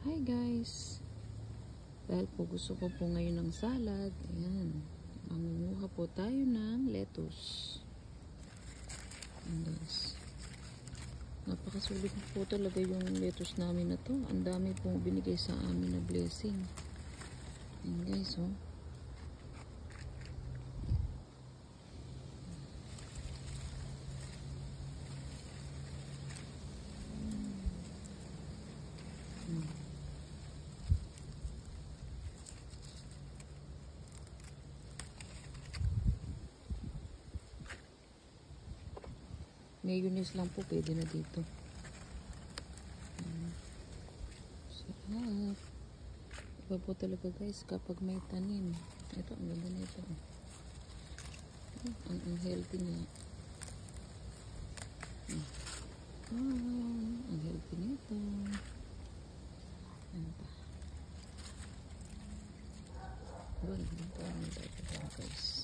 Hi guys! Dahil po gusto ko po ngayon ng salad, ayan, mangunguha po tayo ng lettuce. Ayan guys. Napakasulit po talaga yung lettuce namin na to. Ang dami pong binigay sa amin na blessing. Ayan guys, oh. Mayonnaise lang po pwede na dito. Sarap. Iba po talaga guys kapag may tanim. Ito, ang ganda nito. Ang healthy niya. Ang healthy nito. Ano pa? Well, ito ang dito guys.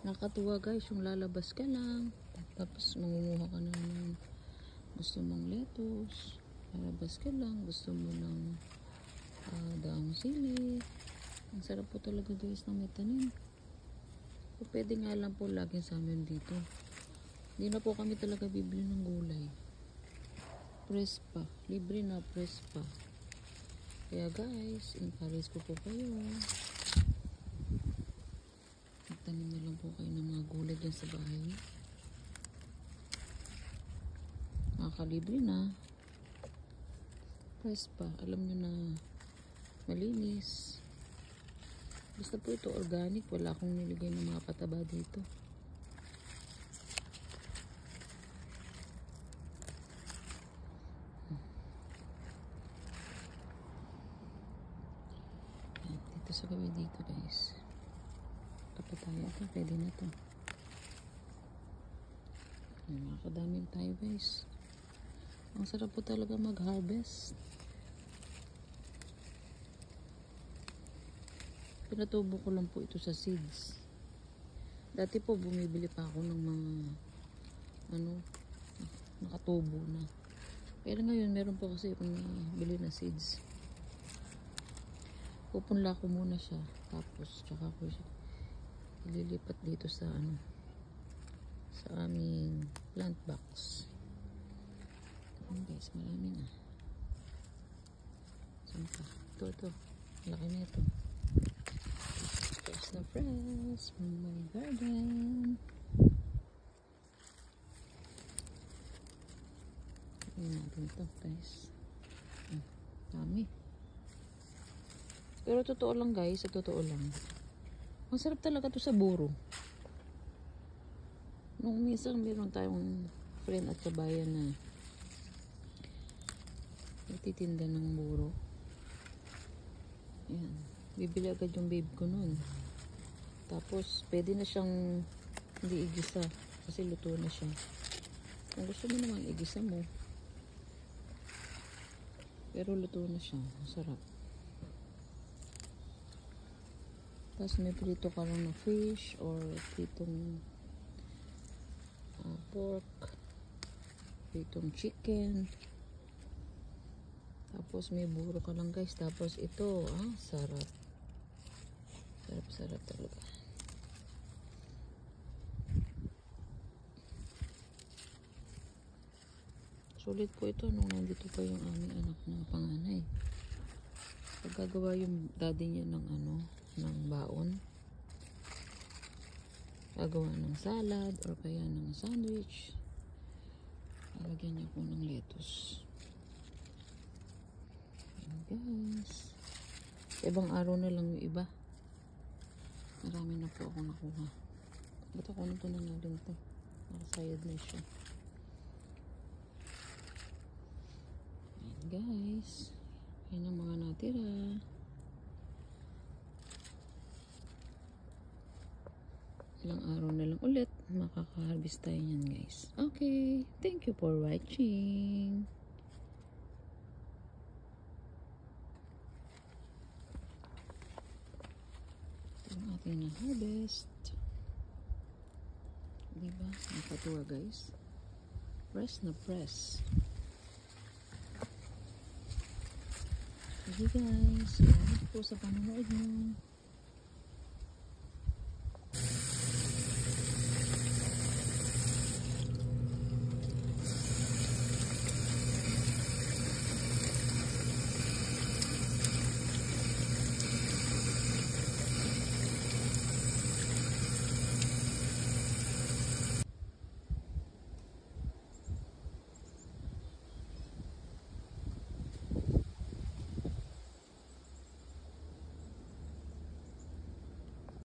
Nakatuwa guys, yung lalabas ka lang tapos mangunguha ka na ng gusto mong lettuce, lalabas ka lang, gusto mo ng daong sili. Ang sarap po talaga guys ng may tanim. So, pwede nga lang po laging sa amin dito. Hindi na po kami talaga bibili ng gulay. Press pa, libre na press pa. Kaya guys, encourage ko po kayo. Magtanim na lang po kayo ng mga gulay dyan sa bahay niyo. Makakalibre na. Press pa. Alam nyo na malinis. Basta po ito organic. Wala akong niligay ng mga pataba dito. Dito sa gabi dito guys. Tapos tayo ito. Pwede na ito. Makakadaming tayo guys. Ang sarap po talaga mag-harvest. Pinatubo ko lang po ito sa seeds. Dati po bumibili pa ako ng mga nakatubo na. Pero ngayon meron po kasi akong bili na seeds. Pupunla ko muna siya. Tapos tsaka ko siya ililipat dito sa sa aming plant box. Ayan guys, marami na. Saan pa? Ito. Laki na ito. Fresh na fresh from my garden. Ayan natin ito guys. Dami. Pero totoo lang guys, sa totoo lang. Ang sarap talaga to sa buro. Nung minsan meron tayong friend at kabayan na nagtitinda ng buro. Ayan. Bibili agad yung babe ko nun. Tapos, pwede na siyang hindi igisa. Kasi luto na siya. Kung gusto mo naman igisa mo. Pero luto na siya. Masarap. Tapos may prito ka lang na fish or pritong pork, pritong chicken. Tapos may buro ka lang guys. Tapos ito, sarap. Sarap talaga. Sulit po ito nung nandito pa yung aming anak na panganay. Pagkagawa yung daddy niya ng ng baon. Gagawa ng salad or kaya ng sandwich. Lalagyan niya po ng lettuce. Ayan guys. Ibang araw na lang yung iba. Marami na po ako nakuha. Ba't ako nito na nga rin ito? Nakasayad na siya. Ayan guys. Ayan ang mga natira. Ilang araw na lang ulit makaka-harvest tayo yan guys. Okay, thank you for watching. Ito ang ating na-harvest. Diba? Nakatuwa guys. Press na press. Sige guys, salamat po sa panonood nyo.